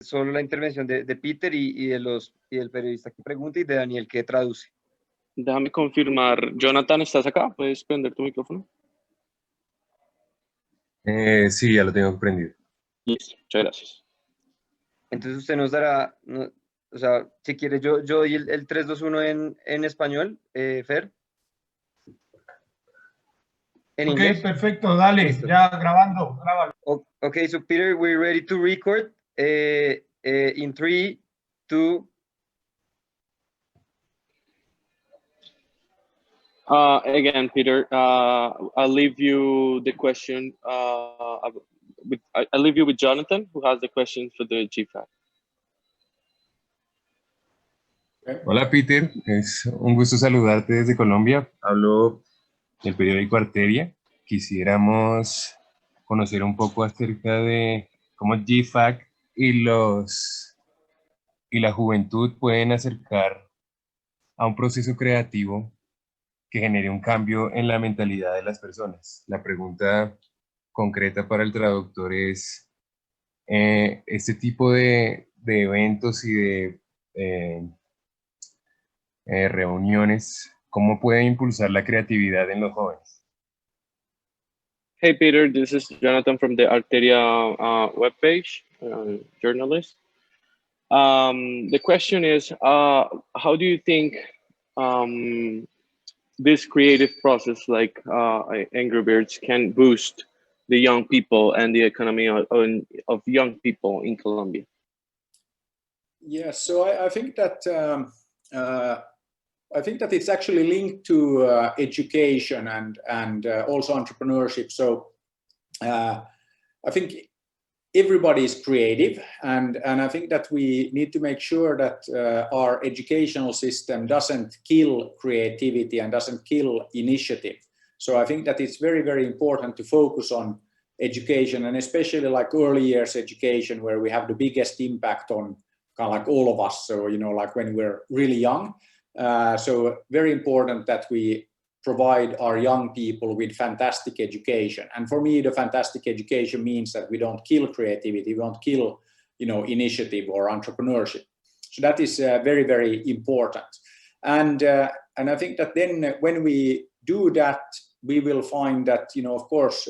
solo la intervención de Peter y del periodista que pregunta y de Daniel que traduce. Déjame confirmar. Jonathan, ¿estás acá? ¿Puedes prender tu micrófono? Sí, ya lo tengo prendido. Listo, muchas gracias. Entonces usted nos dará, no, o sea, si quiere yo doy el 3, 2, 1 en español, Fer. ¿En inglés? Perfecto, dale, Listo. ya grabando, grábalo. Okay, so Peter, we're ready to record in 3, 2. Again, Peter, I'll leave you the question. I'll leave you with Jonathan, who has the question for the GFACCT. Hola Peter, es un gusto saludarte desde Colombia. Hablo del periódico Arteria. Quisiéramos conocer un poco acerca de cómo GFACCT y la juventud pueden acercar a un proceso creativo que genere un cambio en la mentalidad de las personas. La pregunta concreta para el traductor es, este tipo de eventos y de reuniones, ¿cómo puede impulsar la creatividad en los jóvenes? Hey, Peter, this is Jonathan from the Arteria webpage, journalist. The question is, how do you think this creative process like Angry Birds can boost the young people and the economy of young people in Colombia? Yeah, so I think that it's actually linked to education and also entrepreneurship. So I think everybody is creative, and I think that we need to make sure that our educational system doesn't kill creativity and doesn't kill initiative. So I think that it's very, very important to focus on education, and especially like early years education, where we have the biggest impact on kind of like all of us. So, you know, like when we're really young. So very important that we provide our young people with fantastic education. And for me, the fantastic education means that we don't kill creativity, we don't kill, you know, initiative or entrepreneurship. So that is very, very important. And I think that then when we do that, we will find that, you know, of course,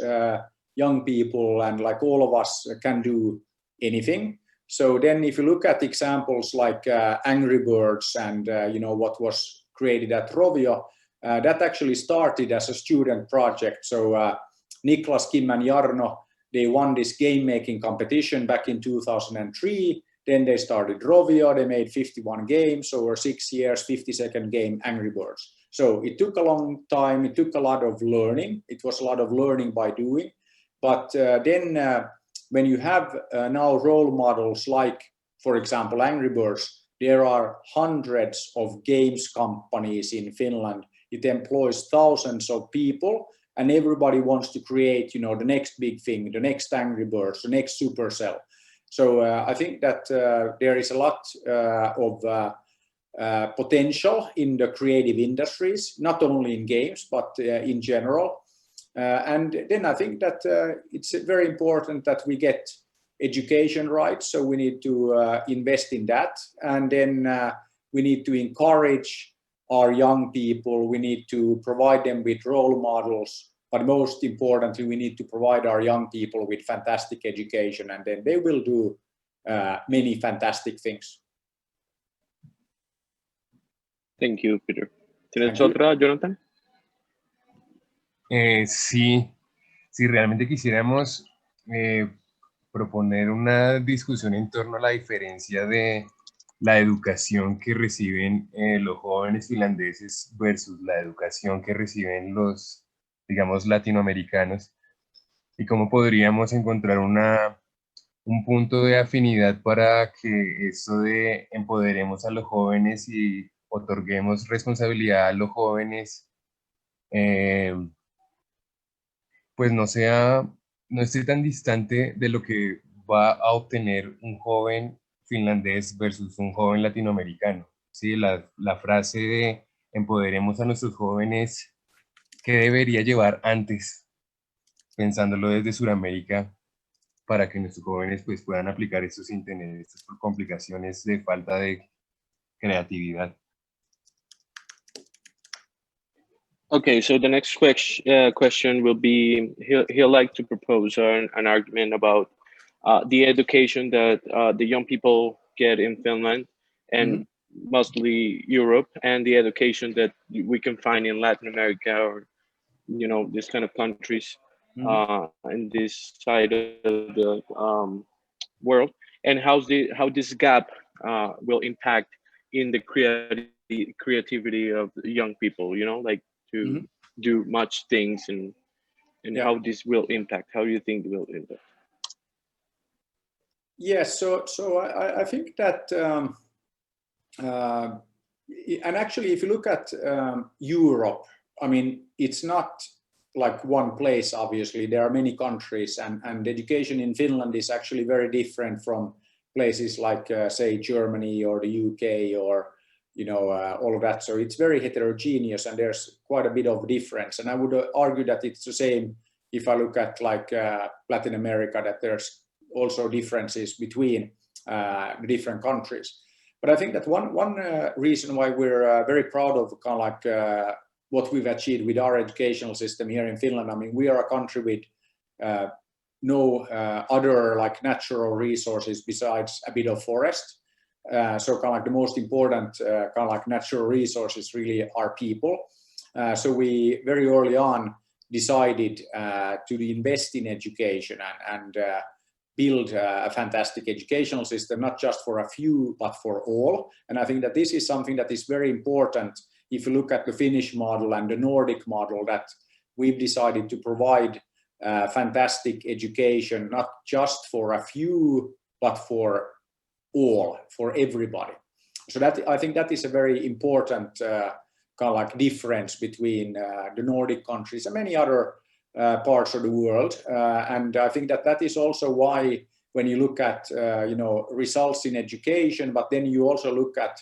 young people and like all of us can do anything. So then if you look at examples like Angry Birds and, you know, what was created at Rovio, that actually started as a student project. So Niklas, Kim and Jarno, they won this game making competition back in 2003. Then they started Rovio, they made 51 games over 6 years, 50-second game, Angry Birds. So it took a long time, it took a lot of learning. It was a lot of learning by doing. But then when you have now role models like, for example, Angry Birds, there are hundreds of games companies in Finland. It employs thousands of people, and everybody wants to create, you know, the next big thing, the next Angry Birds, the next Supercell. So I think that there is a lot of potential in the creative industries, not only in games, but in general. And then I think that it's very important that we get education right. So we need to invest in that. And then we need to encourage our young people. We need to provide them with role models. But most importantly, we need to provide our young people with fantastic education. And then they will do many fantastic things. Thank you, Peter. ¿Tienes otra, Jonathan? Sí, si realmente quisiéramos proponer una discusión en torno a la diferencia de la educación que reciben los jóvenes finlandeses versus la educación que reciben los, digamos, latinoamericanos, y cómo podríamos encontrar un punto de afinidad para que esto de empoderemos a los jóvenes y otorguemos responsabilidad a los jóvenes, pues no esté tan distante de lo que va a obtener un joven finlandés versus un joven latinoamericano. ¿Sí? La frase de empoderemos a nuestros jóvenes, ¿qué debería llevar antes, pensándolo desde Sudamérica, para que nuestros jóvenes pues puedan aplicar esto sin tener estas complicaciones de falta de creatividad. Okay, so the next question will be, he'll like to propose an argument about the education that the young people get in Finland and mostly Europe, and the education that we can find in Latin America, or this kind of countries in this side of the world, and how this gap will impact in the creativity of young people, like to do much things, and how this will impact. How do you think it will impact? Yes, so I think that, and actually, if you look at Europe, I mean, it's not like one place, obviously. There are many countries, and education in Finland is actually very different from places like, say, Germany or the UK or, all of that. So it's very heterogeneous, and there's quite a bit of difference. And I would argue that it's the same if I look at like Latin America, that there's also differences between the different countries. But I think that one reason why we're very proud of kind of like what we've achieved with our educational system here in Finland. I mean, we are a country with no other like natural resources besides a bit of forest. So kind of like the most important kind of like natural resources really are people. So we very early on decided to invest in education and build a fantastic educational system, not just for a few, but for all. And I think that this is something that is very important if you look at the Finnish model and the Nordic model, that we've decided to provide fantastic education, not just for a few, but for all, for everybody. So that, I think that is a very important kind of like difference between the Nordic countries and many other parts of the world. And I think that that is also why when you look at results in education, but then you also look at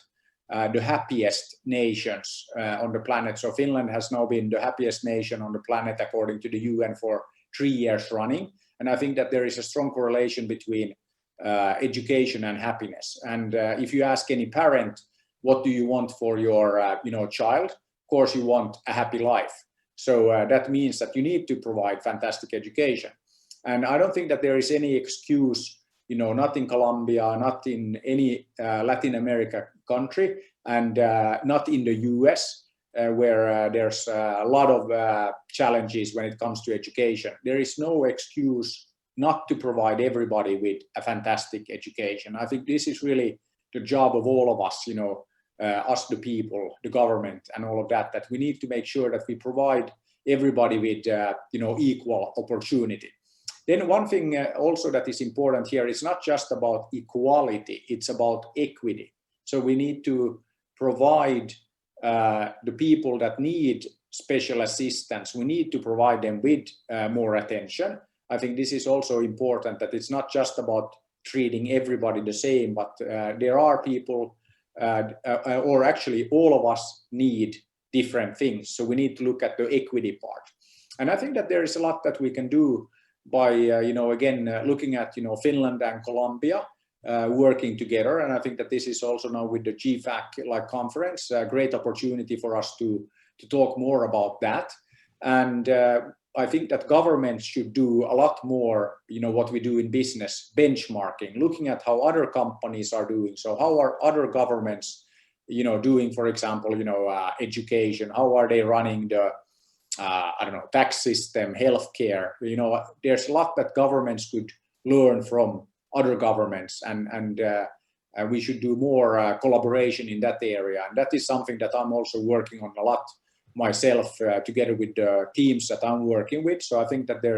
the happiest nations on the planet. So Finland has now been the happiest nation on the planet according to the UN for 3 years running. And I think that there is a strong correlation between education and happiness. And if you ask any parent, what do you want for your child? Of course, you want a happy life. So that means that you need to provide fantastic education. And I don't think that there is any excuse, not in Colombia, not in any Latin America country, and not in the US, where there's a lot of challenges when it comes to education. There is no excuse not to provide everybody with a fantastic education. I think this is really the job of all of us, us the people, the government, and all of that, that we need to make sure that we provide everybody with equal opportunity. Then one thing also that is important here is not just about equality, it's about equity. So we need to provide the people that need special assistance, we need to provide them with more attention. I think this is also important, that it's not just about treating everybody the same, but there are people, or actually all of us need different things. So we need to look at the equity part. And I think that there is a lot that we can do by, looking at, Finland and Colombia working together. And I think that this is also now with the GFACCT conference, a great opportunity for us to talk more about that. And I think that governments should do a lot more, what we do in business, benchmarking, looking at how other companies are doing. So how are other governments, doing, for example, education? How are they running the, tax system, healthcare? There's a lot that governments could learn from other governments, and we should do more collaboration in that area. And that is something that I'm also working on a lot myself, together with the teams that I'm working with. So I think that there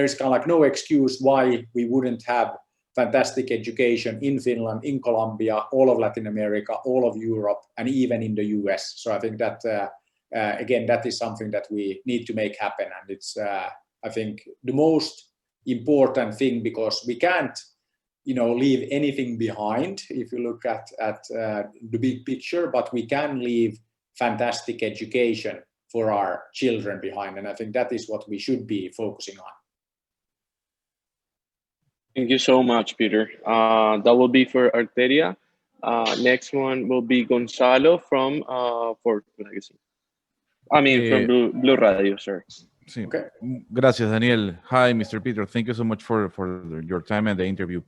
is kind of like no excuse why we wouldn't have fantastic education in Finland, in Colombia, all of Latin America, all of Europe, and even in the US. So I think that, again, that is something that we need to make happen. And it's, I think, the most important thing, because we can't, leave anything behind if you look at the big picture, but we can leave fantastic education for our children behind. And I think that is what we should be focusing on. Thank you so much, Peter. That will be for Arteria. Next one will be Gonzalo from Ford Magazine. I mean, from Blue Radio, sorry. Sí. Okay. Gracias, Daniel. Hi, Mr. Peter. Thank you so much for your time and the interview.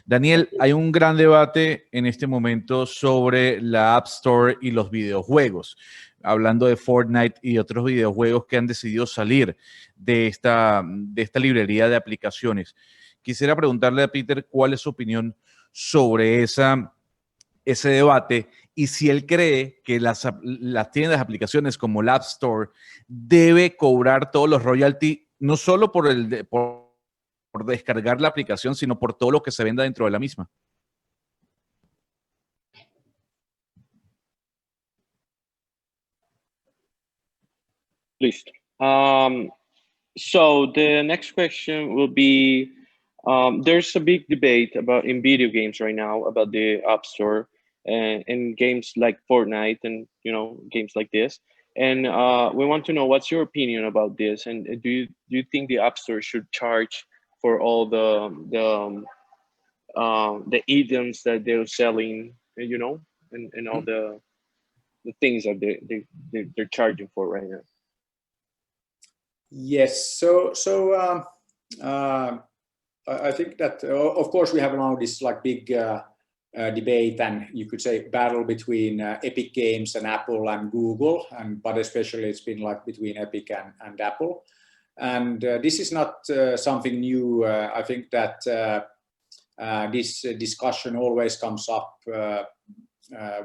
Daniel, hay un gran debate en este momento sobre la App Store y los videojuegos. Hablando de Fortnite y otros videojuegos que han decidido salir de esta librería de aplicaciones. Quisiera preguntarle a Peter cuál es su opinión sobre ese debate y si él cree que las tiendas de aplicaciones como la App Store debe cobrar todos los royalties, no solo por descargar la aplicación, sino por todo lo que se venda dentro de la misma. Listo. So the next question will be, there's a big debate in video games right now about the App Store and games like Fortnite and games like this. And we want to know what's your opinion about this. And do you think the App Store should charge for all the items that they're selling, and all the things that they're charging for right now? Yes, I think that of course we have now this like big debate, and you could say battle between Epic Games and Apple and Google, but especially it's been like between Epic and Apple, and this is not something new. I think that this discussion always comes up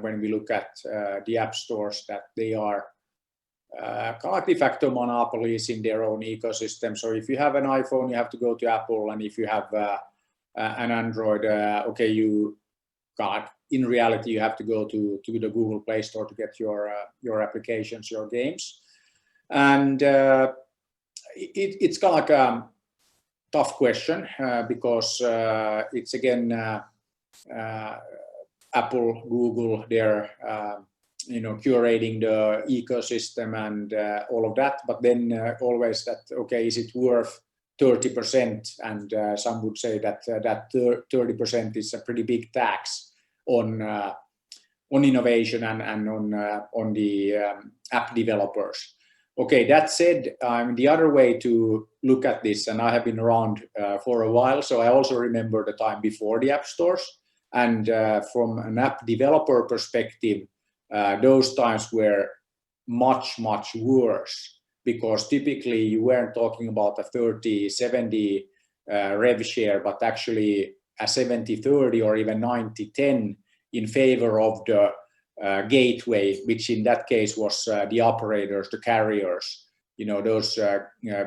when we look at the app stores, that they are kind of like de facto monopolies in their own ecosystem. So if you have an iPhone, you have to go to Apple, and if you have an Android, okay, in reality you have to go to the Google Play Store to get your applications, your games, and it's kind of like a tough question because it's again Apple, Google, they're curating the ecosystem and all of that, but then always that, okay, is it worth 30%? And some would say that 30% is a pretty big tax on innovation and on the app developers. Okay, that said, the other way to look at this, and I have been around for a while, so I also remember the time before the app stores, and from an app developer perspective, those times were much, much worse, because typically you weren't talking about a 30-70 rev share, but actually a 70-30 or even 90-10 in favor of the gateway, which in that case was the operators, the carriers. Those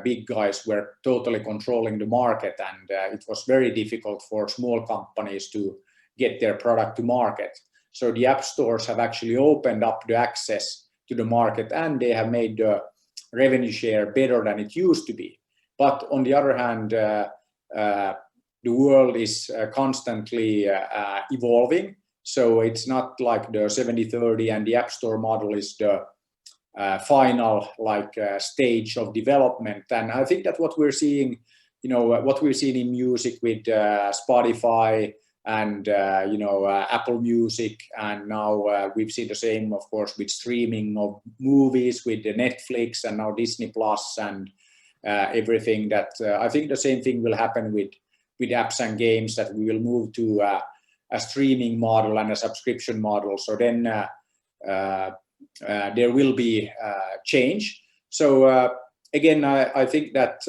big guys were totally controlling the market, and it was very difficult for small companies to get their product to market. So the app stores have actually opened up the access to the market, and they have made the revenue share better than it used to be. But on the other hand, the world is constantly evolving. So it's not like the 70-30 and the app store model is the final stage of development. And I think that what we're seeing, what we've seen in music with Spotify and Apple Music, and now we've seen the same, of course, with streaming of movies with the Netflix and now Disney Plus and everything. That I think the same thing will happen with apps and games, that we will move to a streaming model and a subscription model. So then there will be change. So again, I think that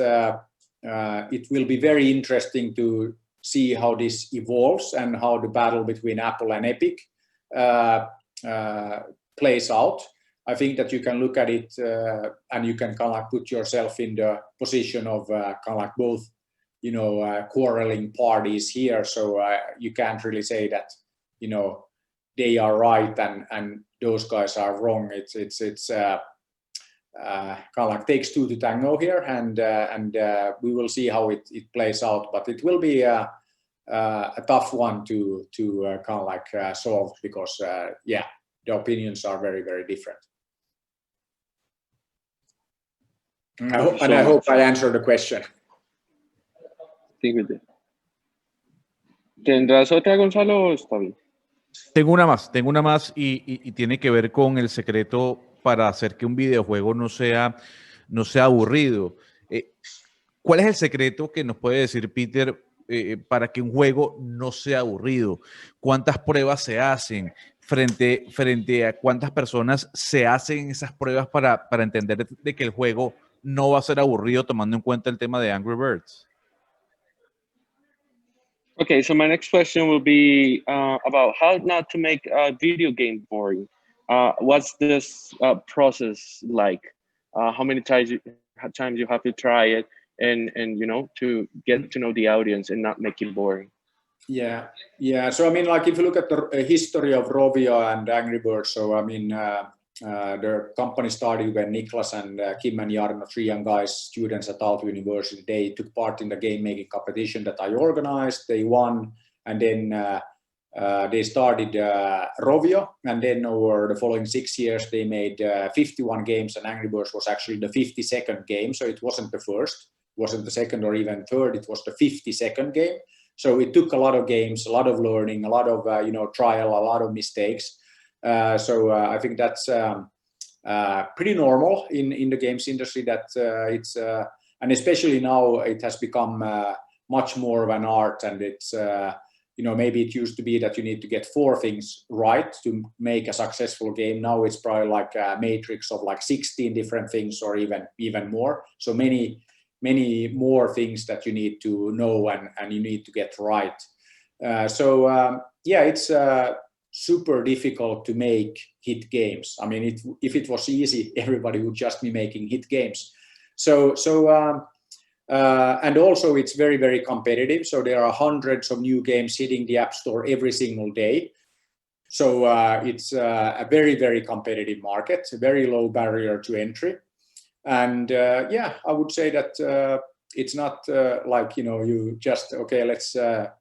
it will be very interesting to see how this evolves and how the battle between Apple and Epic plays out. I think that you can look at it and you can kind of like put yourself in the position of kind of like both, quarreling parties here. So you can't really say that, they are right and those guys are wrong. It's kind of like takes two to tango here, and we will see how it plays out. But it will be a tough one to kind of like solve, because the opinions are very, very different. I hope I answered the question. I think we did. ¿Tendrás otra, Gonzalo, o está bien? Tengo una más y tiene que ver con el secreto para hacer que un videojuego no sea aburrido. ¿Cuál es el secreto que nos puede decir Peter para que un juego no sea aburrido? ¿Cuántas pruebas se hacen? Frente a cuántas personas se hacen esas pruebas para entender de que el juego no va a ser aburrido tomando en cuenta el tema de Angry Birds? Okay, so my next question will be about how not to make a video game boring. What's this process like? How many times you have to try it, and you know, to get to know the audience and not make it boring. Yeah. So I mean, like if you look at the history of Rovio and Angry Birds, so I mean, the company started when Niklas and Kim and Jarno, 3 young guys, students at Aalto University, they took part in the game making competition that I organized. They won, and then they started Rovio, and then over the following 6 years they made 51 games, and Angry Birds was actually the 52nd game, so it wasn't the first, wasn't the second or even third, it was the 52nd game. So it took a lot of games, a lot of learning, a lot of trial, a lot of mistakes. So I think that's pretty normal in the games industry. That it's and especially now it has become much more of an art, and it's maybe it used to be that you need to get 4 things right to make a successful game. Now it's probably like a matrix of like 16 different things or even more. So many more things that you need to know and you need to get right. It's super difficult to make hit games. I mean, if it was easy, everybody would just be making hit games. And also it's very, very competitive. So there are hundreds of new games hitting the App Store every single day. So it's a very, very competitive market, a very low barrier to entry. And I would say that it's not like, you just, okay, let's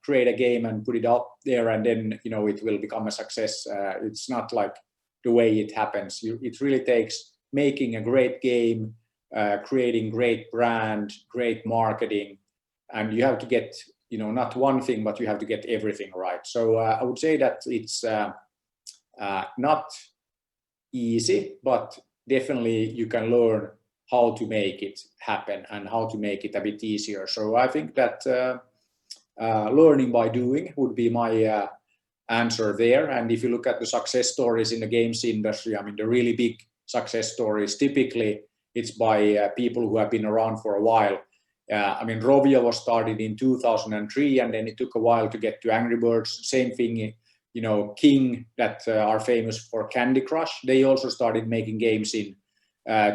create a game and put it out there and then, it will become a success. It's not like the way it happens. It really takes making a great game, creating great brand, great marketing, and you have to get, not one thing, but you have to get everything right. So I would say that it's not easy, but definitely you can learn how to make it happen and how to make it a bit easier. So I think that learning by doing would be my answer there. And if you look at the success stories in the games industry, I mean, the really big success stories, typically it's by people who have been around for a while. I mean, Rovio was started in 2003, and then it took a while to get to Angry Birds. Same thing, King, that are famous for Candy Crush. They also started making games in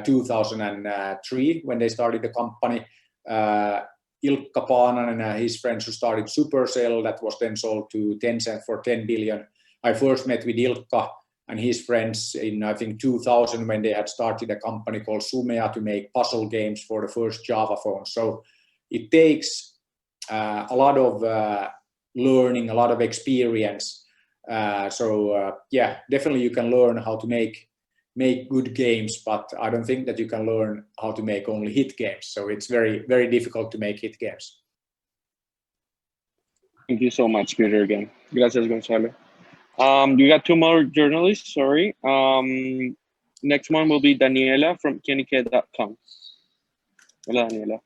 2003 when they started the company. Ilkka Paananen and his friends who started Supercell, that was then sold to Tencent for 10 billion. I first met with Ilkka and his friends in, I think, 2000 when they had started a company called Sumea to make puzzle games for the first Java phone. So it takes a lot of learning, a lot of experience. Definitely you can learn how to make good games, but I don't think that you can learn how to make only hit games. So it's very, very difficult to make hit games. Thank you so much, Peter, again. Gracias, Gonzalo. You got 2 more journalists, sorry. Next one will be Daniella from Kenike.com. Hola, Daniela.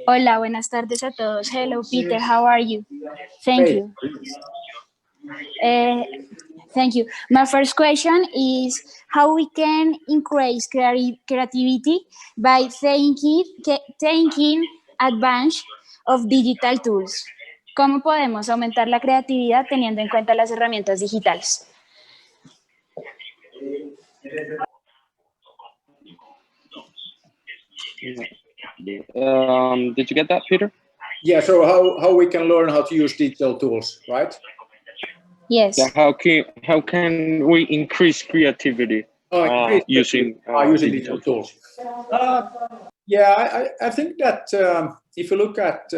Hola, buenas tardes a todos. Hello, Peter, how are you? Thank you. Thank you. My first question is how we can increase creativity by taking advantage of digital tools. ¿Cómo podemos aumentar la creatividad teniendo en cuenta las herramientas digitales? Did you get that, Peter? Yeah, so how we can learn how to use digital tools, right? Yes. Yeah, how can we increase creativity using digital tools? I think that if you look at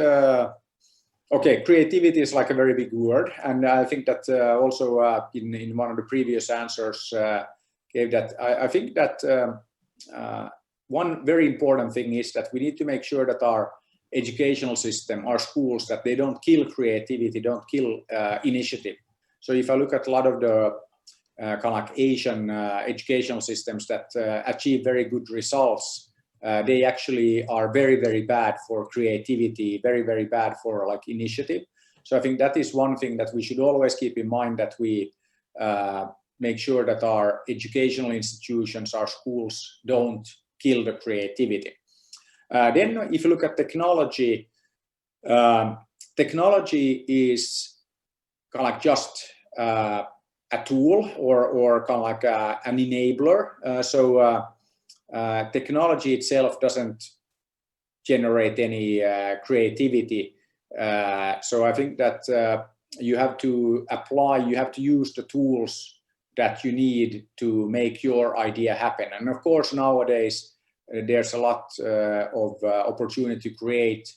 creativity is like a very big word, and I think that also in one of the previous answers gave that I think that one very important thing is that we need to make sure that our educational system, our schools, that they don't kill creativity, don't kill initiative. So if I look at a lot of the kind of like Asian educational systems that achieve very good results, they actually are very, very bad for creativity, very, very bad for like initiative. So I think that is one thing that we should always keep in mind, that we make sure that our educational institutions, our schools, don't kill the creativity. Then if you look at technology, technology is kind of like just a tool or kind of like an enabler. So technology itself doesn't generate any creativity. So I think that you have to apply, you have to use the tools that you need to make your idea happen. And of course, nowadays, there's a lot of opportunity to create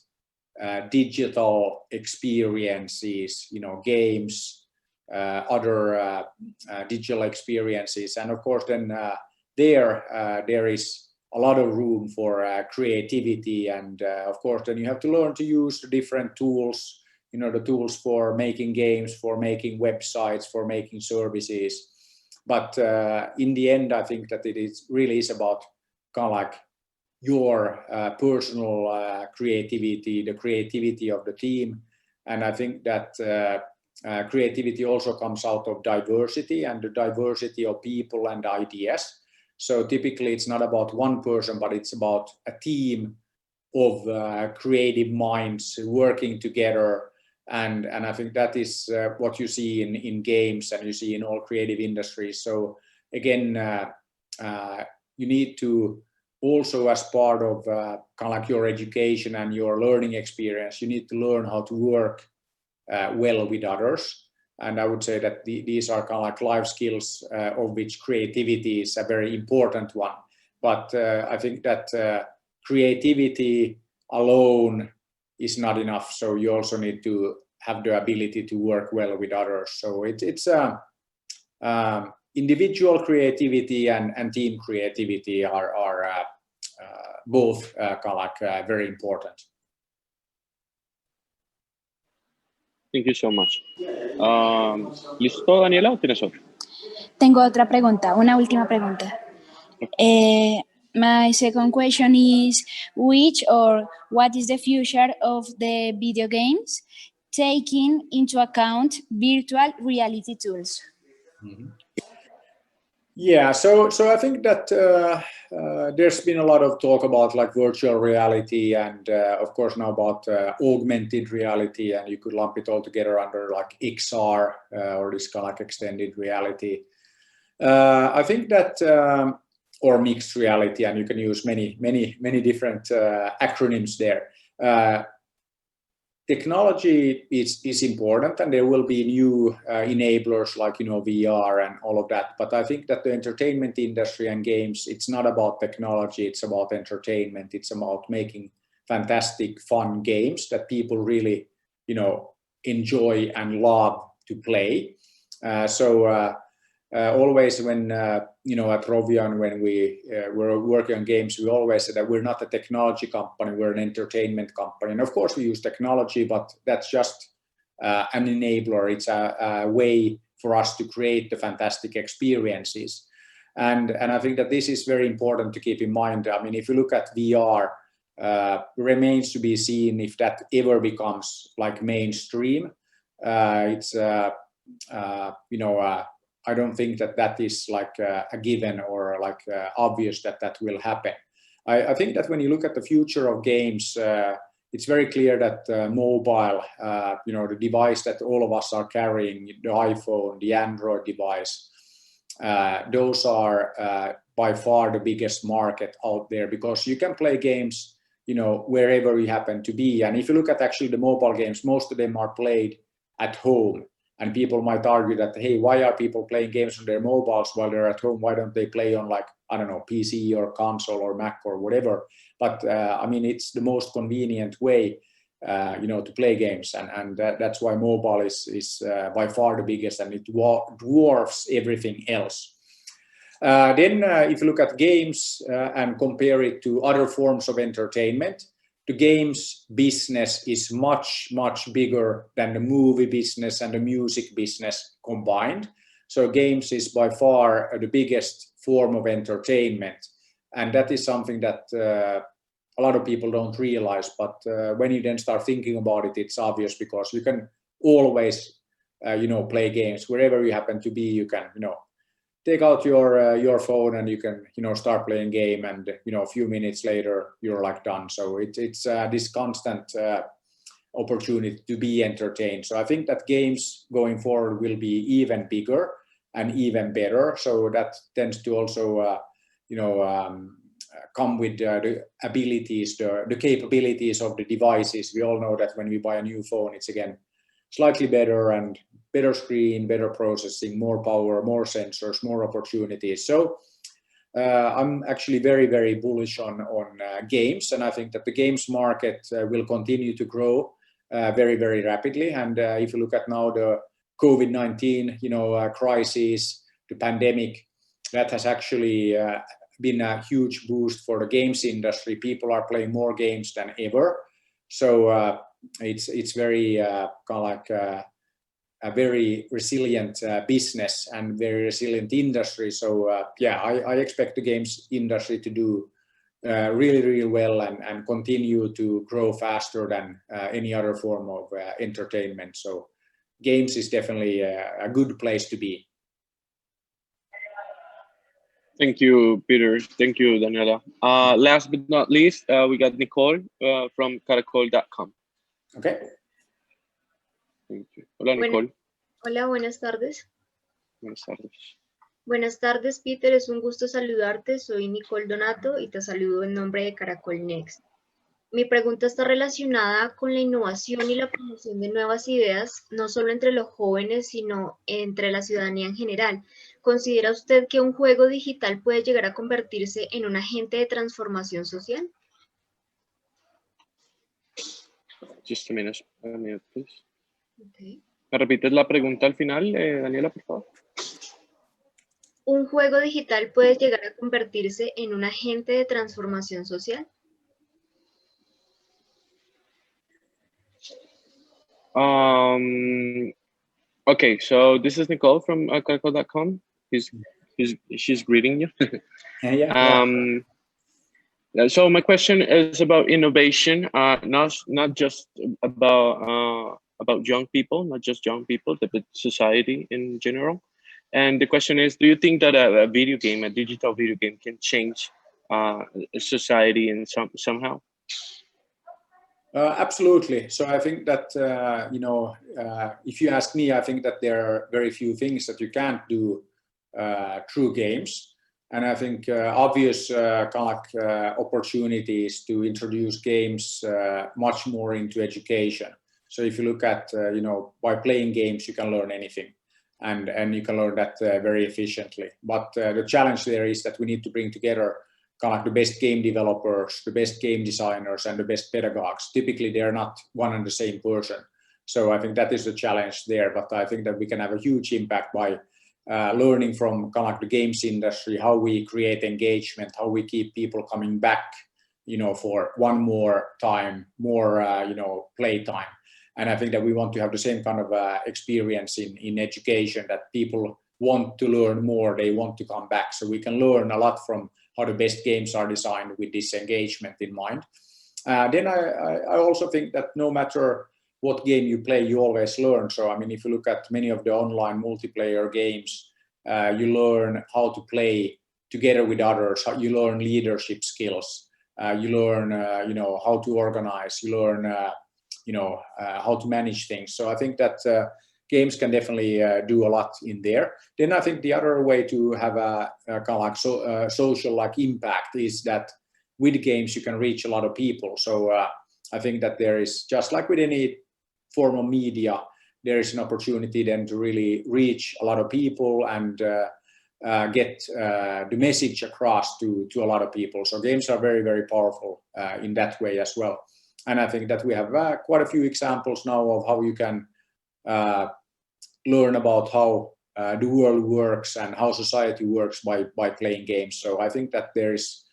digital experiences, you know, games, other digital experiences. And of course, then there is a lot of room for creativity. And of course, then you have to learn to use the different tools, you know, the tools for making games, for making websites, for making services. But in the end, I think that it really is about kind of like your personal creativity, the creativity of the team. And I think that creativity also comes out of diversity and the diversity of people and ideas. So typically it's not about one person, but it's about a team of creative minds working together. And I think that is what you see in games and you see in all creative industries. So again, you need to also, as part of kind of like your education and your learning experience, you need to learn how to work well with others. And I would say that these are kind of like life skills of which creativity is a very important one. But I think that creativity alone is not enough. So you also need to have the ability to work well with others. So it's individual creativity and team creativity are both kind of like very important. Thank you so much. ¿Listo, Daniela, o tienes otro? Tengo otra pregunta, una última pregunta. My second question is, which or what is the future of the video games, taking into account virtual reality tools? Mm-hmm. Yeah, so I think that there's been a lot of talk about like virtual reality and of course now about augmented reality, and you could lump it all together under like XR or this kind of like extended reality. I think that or mixed reality, and you can use many different acronyms there. Technology is important, and there will be new enablers like, you know, VR and all of that. But I think that the entertainment industry and games, it's not about technology, it's about entertainment. It's about making fantastic, fun games that people really, you know, enjoy and love to play. Always when, you know, at Rovio, when we were working on games, we always said that we're not a technology company, we're an entertainment company. And of course we use technology, but that's just an enabler. It's a way for us to create the fantastic experiences. And I think that this is very important to keep in mind. I mean, if you look at VR, remains to be seen if that ever becomes like mainstream. It's, you know, I don't think that is like a given or like obvious that will happen. I think that when you look at the future of games, it's very clear that mobile, you know, the device that all of us are carrying, the iPhone, the Android device, those are by far the biggest market out there, because you can play games, you know, wherever you happen to be. And if you look at actually the mobile games, most of them are played at home. And people might argue that, hey, why are people playing games on their mobiles while they're at home? Why don't they play on, like, I don't know, PC or console or Mac or whatever? But I mean, it's the most convenient way, you know, to play games. And that's why mobile is by far the biggest, and it dwarfs everything else. Then if you look at games and compare it to other forms of entertainment, the games business is much, much bigger than the movie business and the music business combined. So games is by far the biggest form of entertainment. And that is something that a lot of people don't realize. But when you then start thinking about it, it's obvious, because you can always, play games wherever you happen to be. You can, take out your phone and you can, start playing game, and a few minutes later you're like done. So it's this constant opportunity to be entertained. So I think that games going forward will be even bigger and even better. So that tends to also come with the abilities, the capabilities of the devices. We all know that when we buy a new phone, it's again slightly better, and better screen, better processing, more power, more sensors, more opportunities. So I'm actually very, very bullish on games, and I think that the games market will continue to grow very, very rapidly. And if you look at now the COVID-19, crisis, the pandemic, that has actually been a huge boost for the games industry. People are playing more games than ever. So it's very kind of like a very resilient business and very resilient industry. So I expect the games industry to do really, really well and continue to grow faster than any other form of entertainment. So games is definitely a good place to be. Thank you, Peter. Thank you, Daniela. Last but not least, we got Nicole from caracol.com. Okay. Thank you. Hola, Nicole. Hola, buenas tardes. Buenas tardes. Buenas tardes, Peter. Es un gusto saludarte. Soy Nicole Donato y te saludo en nombre de Caracol Next. Mi pregunta está relacionada con la innovación y la promoción de nuevas ideas, no solo entre los jóvenes, sino entre la ciudadanía en general. ¿Considera usted que un juego digital puede llegar a convertirse en un agente de transformación social? Just a minute, please. Okay. ¿Me repites la pregunta al final, Daniela, por favor? ¿Un juego digital puede llegar a convertirse en un agente de transformación social? Okay, so this is Nicole from caracol.com. She's greeting you. So my question is about innovation, not just about young people, not just young people, but society in general. And the question is, do you think that a video game, a digital video game, can change society in somehow? Absolutely. So I think that, if you ask me, I think that there are very few things that you can't do through games. And I think obvious opportunities to introduce games much more into education. So if you look at, by playing games, you can learn anything. And you can learn that very efficiently. But the challenge there is that we need to bring together the best game developers, the best game designers, and the best pedagogues. Typically, they're not one and the same person. So I think that is the challenge there. But I think that we can have a huge impact by learning from the games industry, how we create engagement, how we keep people coming back, for one more time, more, play time. And I think that we want to have the same kind of experience in education, that people want to learn more, they want to come back. So we can learn a lot from how the best games are designed with this engagement in mind. Then I also think that no matter what game you play, you always learn. So, I mean, if you look at many of the online multiplayer games, you learn how to play together with others, you learn leadership skills, you learn, how to organize, you learn, how to manage things. So I think that games can definitely do a lot in there. Then I think the other way to have a social impact is that with games you can reach a lot of people. So I think that there is, just like with any form of media, there is an opportunity then to really reach a lot of people and get the message across to a lot of people. So games are very, very powerful in that way as well. And I think that we have quite a few examples now of how you can learn about how the world works and how society works by playing games. So I think that there is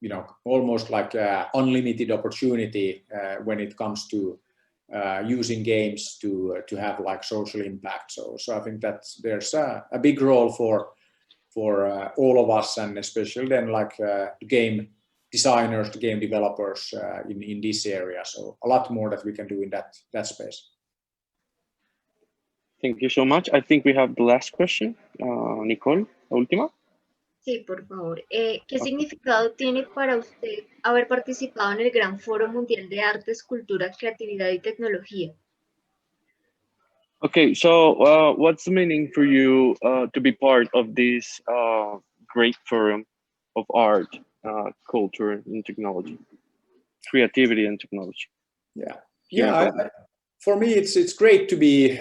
you know, almost like unlimited opportunity when it comes to using games to have like social impact. So I think that there's a big role for all of us, and especially then like game designers, the game developers in this area. So a lot more that we can do in that space. Thank you so much. I think we have the last question. Nicole, la última. Sí, por favor. ¿Qué significado tiene para usted haber participado en el Gran Foro Mundial de Artes, Cultura, Creatividad y Tecnología? Okay, so what's the meaning for you to be part of this great forum of art, culture, and technology, creativity and technology? Yeah. For me, it's great to be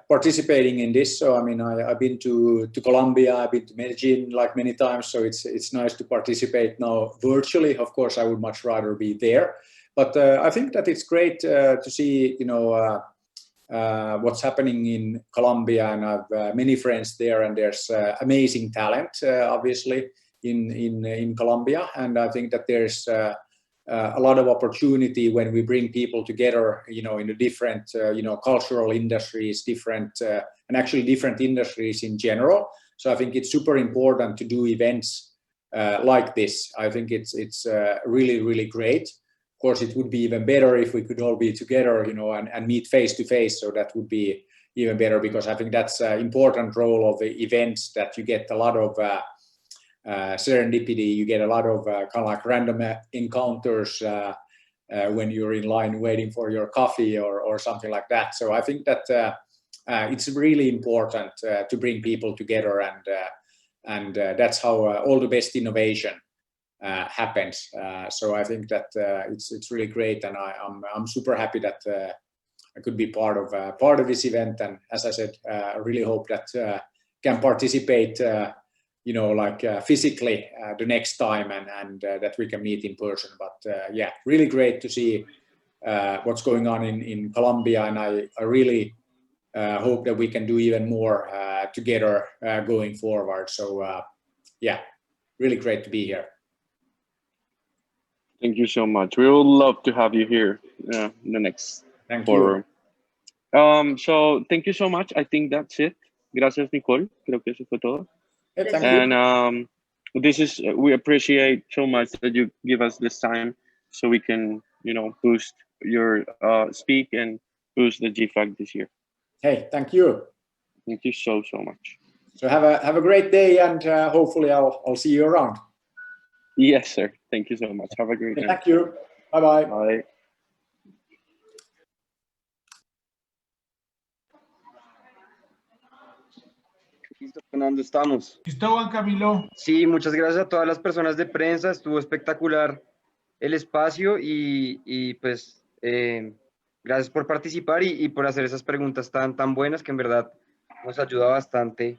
participating in this. So I mean, I've been to Colombia, I've been to Medellin like many times. So it's nice to participate now virtually. Of course, I would much rather be there, but I think that it's great to see, you know, what's happening in Colombia, and I've many friends there, and there's amazing talent, obviously, in Colombia, and I think that there's a lot of opportunity when we bring people together, you know, in the different, you know, cultural industries, different, and actually different industries in general. So I think it's super important to do events like this. I think it's really, really great. Of course, it would be even better if we could all be together, you know, and meet face to face. So that would be even better, because I think that's an important role of the events, that you get a lot of serendipity, you get a lot of kind of like random encounters when you're in line waiting for your coffee or something like that. So I think that it's really important to bring people together, and that's how all the best innovation happens. So I think that it's really great, and I'm super happy that I could be part of this event. And as I said, I really hope that can participate, you know, like physically the next time, and that we can meet in person. But yeah, really great to see what's going on in Colombia, and I really hope that we can do even more together going forward. So yeah, really great to be here. Thank you so much. We would love to have you here in the next forum. So thank you so much. I think that's it. Gracias, Nicole. Creo que eso fue todo. Thank and we appreciate so much that you give us this time so we can, you know, boost your speak and boost the GFACCT this year. Hey, thank you. Thank you so much. So have a great day, and hopefully I'll see you around. Yes, sir. Thank you so much. Have a great night. Thank you. Bye-bye. Bye. Listo, Fernando, estamos. ¿Listo, Juan Camilo? Sí, muchas gracias a todas las personas de prensa. Estuvo espectacular el espacio y pues gracias por participar y por hacer esas preguntas tan buenas, que en verdad nos ayuda bastante